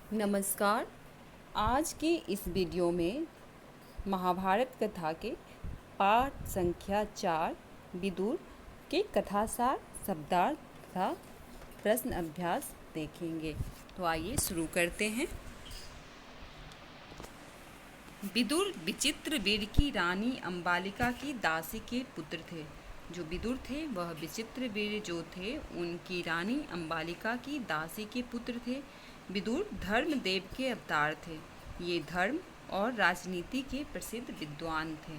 नमस्कार। आज की इस वीडियो में महाभारत कथा के पाठ संख्या 4 विदुर के कथासार शब्दार्थ तथा प्रश्न अभ्यास देखेंगे। तो आइए शुरू करते हैं। विदुर विचित्र वीर की रानी अंबालिका की दासी के पुत्र थे। जो विदुर थे वह विचित्र वीर जो थे उनकी रानी अंबालिका की दासी के पुत्र थे। विदुर धर्मदेव के अवतार थे। ये धर्म और राजनीति के प्रसिद्ध विद्वान थे।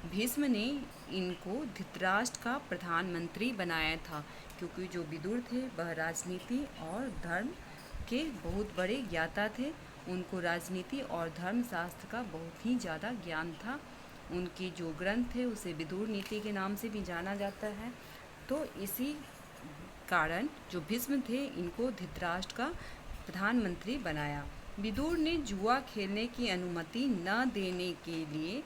भीष्म ने इनको धृतराष्ट्र का प्रधानमंत्री बनाया था, क्योंकि जो विदुर थे वह राजनीति और धर्म के बहुत बड़े ज्ञाता थे। उनको राजनीति और धर्मशास्त्र का बहुत ही ज़्यादा ज्ञान था। उनकी जो ग्रंथ थे उसे विदुर नीति के नाम से भी जाना जाता है। तो इसी कारण जो भीष्म थे इनको धृतराष्ट्र का प्रधानमंत्री बनाया। विदुर ने जुआ खेलने की अनुमति न देने के लिए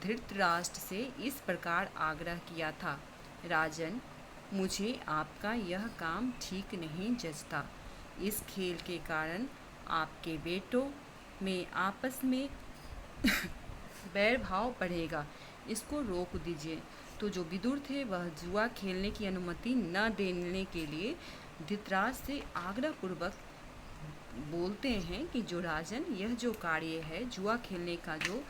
धृतराष्ट्र से इस प्रकार आग्रह किया था, राजन, मुझे आपका यह काम ठीक नहीं जचता। इस खेल के कारण आपके बेटों में आपस में बैर भाव बढ़ेगा, इसको रोक दीजिए। तो जो विदुर थे वह जुआ खेलने की अनुमति न देने के लिए धृतराष्ट्र से आग्रह पूर्वक बोलते हैं कि जो राजन, यह जो कार्य है जुआ खेलने का जो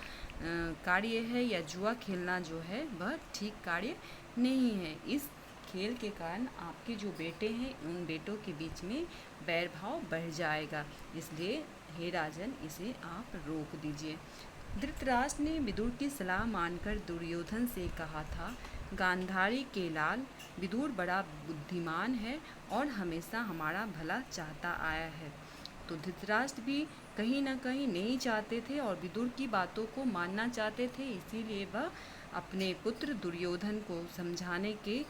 कार्य है या जुआ खेलना जो है वह ठीक कार्य नहीं है। इस खेल के कारण आपके जो बेटे हैं उन बेटों के बीच में बैर भाव बढ़ जाएगा, इसलिए हे राजन इसे आप रोक दीजिए। धृतराष्ट्र ने विदुर की सलाह मानकर दुर्योधन से कहा था, गांधारी के लाल विदुर बड़ा बुद्धिमान है और हमेशा हमारा भला चाहता आया है। तो धृतराष्ट्र भी कहीं ना कहीं नहीं चाहते थे और विदुर की बातों को मानना चाहते थे, इसीलिए वह अपने पुत्र दुर्योधन को समझाने के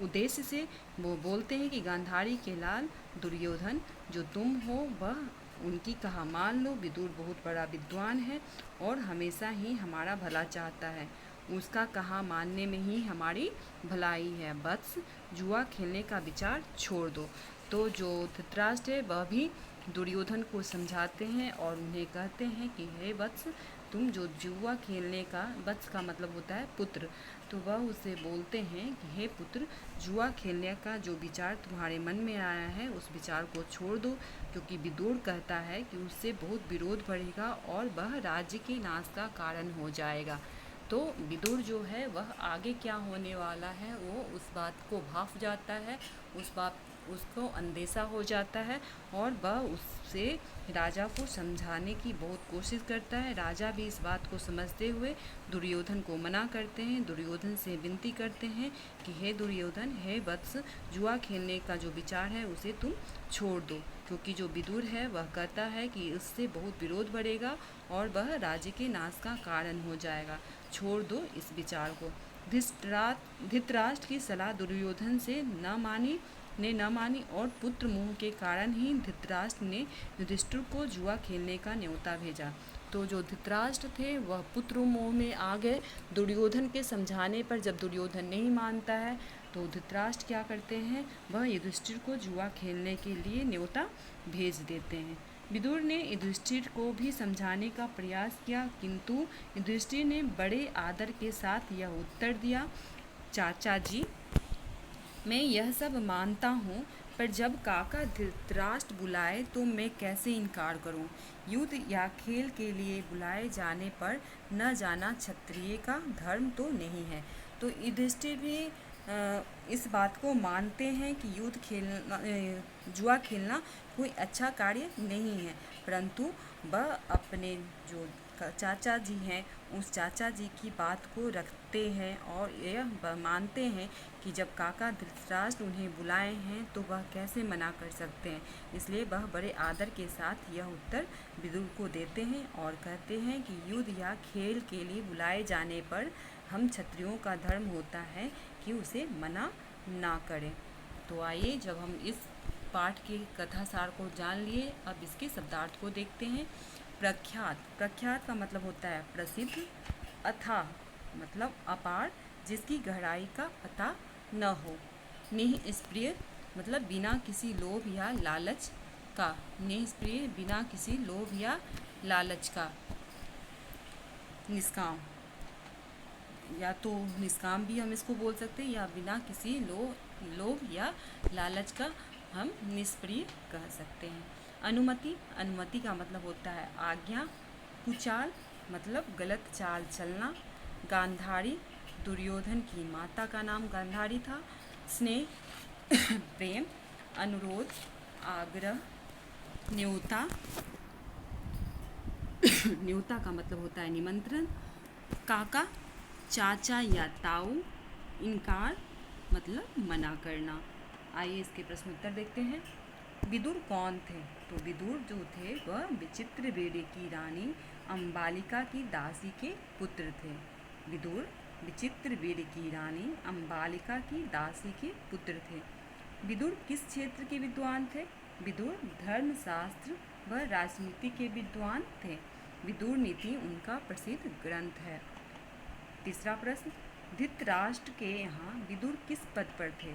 उद्देश्य से वो बोलते हैं कि गांधारी के लाल दुर्योधन, जो तुम हो वह उनकी कहा मान लो। विदुर बहुत बड़ा विद्वान है और हमेशा ही हमारा भला चाहता है, उसका कहा मानने में ही हमारी भलाई है। वत्स, जुआ खेलने का विचार छोड़ दो। तो जो धृतराष्ट्र है वह भी दुर्योधन को समझाते हैं और उन्हें कहते हैं कि हे वत्स, तुम जो जुआ खेलने का, वत्स का मतलब होता है पुत्र, तो वह उसे बोलते हैं कि हे पुत्र, जुआ खेलने का जो विचार तुम्हारे मन में आया है उस विचार को छोड़ दो, क्योंकि विदुर कहता है कि उससे बहुत विरोध बढ़ेगा और वह राज्य के नाश का कारण हो जाएगा। तो विदुर जो है वह आगे क्या होने वाला है वो उस बात को भांप जाता है, उसको अंदेशा हो जाता है और वह उससे राजा को समझाने की बहुत कोशिश करता है। राजा भी इस बात को समझते हुए दुर्योधन को मना करते हैं, दुर्योधन से विनती करते हैं कि हे दुर्योधन, हे वत्स, जुआ खेलने का जो विचार है उसे तुम छोड़ दो, क्योंकि जो विदुर है वह कहता है कि इससे बहुत विरोध बढ़ेगा और वह राज्य के नाश का कारण हो जाएगा। छोड़ दो इस विचार को। धृतराष्ट्र की सलाह दुर्योधन से न मानी और पुत्र मोह के कारण ही धृतराष्ट्र ने युधिष्ठिर को जुआ खेलने का न्योता भेजा। तो जो धृतराष्ट्र थे वह पुत्र मोह में आ गए। दुर्योधन के समझाने पर जब दुर्योधन नहीं मानता है तो धृतराष्ट्र क्या करते हैं, वह युधिष्ठिर को जुआ खेलने के लिए न्योता भेज देते हैं। विदुर ने युधिष्ठिर को भी समझाने का प्रयास किया, किंतु युधिष्ठिर ने बड़े आदर के साथ यह उत्तर दिया, चाचा जी, मैं यह सब मानता हूँ, पर जब काका धृतराष्ट्र बुलाए तो मैं कैसे इनकार करूँ। युद्ध या खेल के लिए बुलाए जाने पर न जाना क्षत्रिय का धर्म तो नहीं है। तो युधिष्ठिर भी इस बात को मानते हैं कि युद्ध खेलना, जुआ खेलना कोई अच्छा कार्य नहीं है, परंतु वह अपने जो चाचा जी हैं उस चाचा जी की बात को रखते हैं और यह मानते हैं कि जब काका धृतराष्ट्र उन्हें बुलाए हैं तो वह कैसे मना कर सकते हैं। इसलिए वह बड़े आदर के साथ यह उत्तर विदुर को देते हैं और कहते हैं कि युद्ध या खेल के लिए बुलाए जाने पर हम क्षत्रियों का धर्म होता है कि उसे मना ना करें। तो आइए, जब हम इस पाठ के कथासार को जान लिए, अब इसके शब्दार्थ को देखते हैं। प्रख्यात, प्रख्यात का मतलब होता है प्रसिद्ध। अथाह मतलब अपार, जिसकी गहराई का पता न हो। निःस्पृह मतलब बिना किसी लोभ या लालच का, निष्प्रिय, बिना किसी लोभ या लालच का। निष्काम, या तो निष्काम भी हम इसको बोल सकते हैं या बिना किसी लोभ या लालच का हम निष्प्रिय कह सकते हैं। अनुमति, अनुमति का मतलब होता है आज्ञा। कुचाल मतलब गलत चाल चलना। गांधारी, दुर्योधन की माता का नाम गांधारी था। स्नेह प्रेम। अनुरोध, आग्रह। न्योता, न्योता का मतलब होता है निमंत्रण। काका, चाचा या ताऊ। इनकार मतलब मना करना। आइए इसके प्रश्न उत्तर देखते हैं। विदुर कौन थे? तो विदुर जो थे वह विचित्र बेड़े की रानी अम्बालिका की दासी के पुत्र थे। विदुर विचित्र बेड़े की रानी अम्बालिका की दासी के पुत्र थे। विदुर किस क्षेत्र के विद्वान थे? विदुर धर्मशास्त्र व राजनीति के विद्वान थे। विदुर नीति उनका प्रसिद्ध ग्रंथ है। तीसरा प्रश्न, धृतराष्ट्र के यहाँ विदुर किस पद पर थे?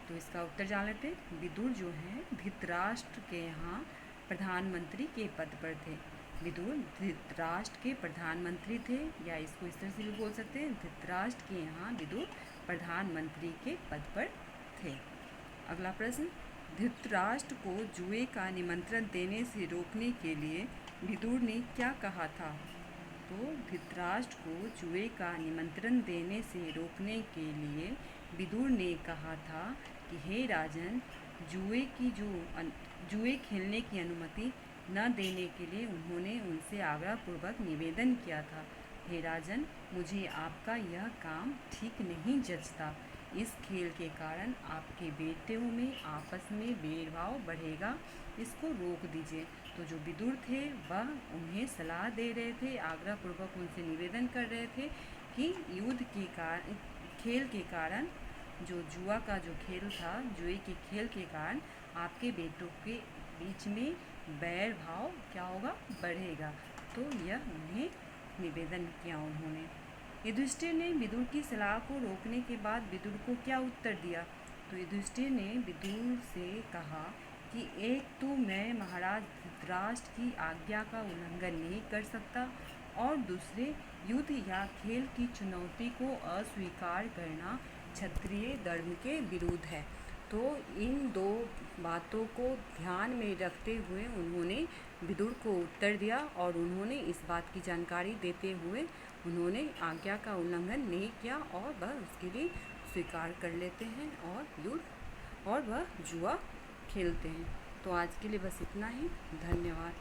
तो इसका उत्तर जान लेते हैं। विदुर जो हैं धृतराष्ट्र के यहाँ प्रधानमंत्री के पद पर थे। विदुर धृतराष्ट्र के प्रधानमंत्री थे, या इसको इस तरह से भी बोल सकते हैं, धृतराष्ट्र के यहाँ विदुर प्रधानमंत्री के पद पर थे। अगला प्रश्न, धृतराष्ट्र को जुए का निमंत्रण देने से रोकने के लिए विदुर ने क्या कहा था? तो धृतराष्ट्र को जुए का निमंत्रण देने से रोकने के लिए विदुर ने कहा था कि हे राजन, जुए खेलने की अनुमति न देने के लिए उन्होंने उनसे आग्रहपूर्वक निवेदन किया था। हे राजन, मुझे आपका यह काम ठीक नहीं जचता। इस खेल के कारण आपके बेटों में आपस में भेदभाव बढ़ेगा, इसको रोक दीजिए। तो जो विदुर थे वह उन्हें सलाह दे रहे थे, आग्रहपूर्वक उनसे निवेदन कर रहे थे कि युद्ध के कारण, खेल के कारण, जो जुआ का जो खेल था, जुए के खेल के कारण आपके बेटों के बीच में बैर भाव क्या होगा, बढ़ेगा। तो यह उन्हें निवेदन किया उन्होंने। युधिष्ठिर ने विदुर की सलाह को रोकने के बाद विदुर को क्या उत्तर दिया? तो युधिष्ठिर ने विदुर से कहा कि एक तो मैं महाराज धृतराष्ट्र की आज्ञा का उल्लंघन नहीं कर सकता, और दूसरे युद्ध या खेल की चुनौती को अस्वीकार करना क्षत्रिय धर्म के विरुद्ध है। तो इन दो बातों को ध्यान में रखते हुए उन्होंने विदुर को उत्तर दिया, और उन्होंने इस बात की जानकारी देते हुए उन्होंने आज्ञा का उल्लंघन नहीं किया, और वह उसके लिए स्वीकार कर लेते हैं और वह जुआ खेलते हैं। तो आज के लिए बस इतना ही। धन्यवाद।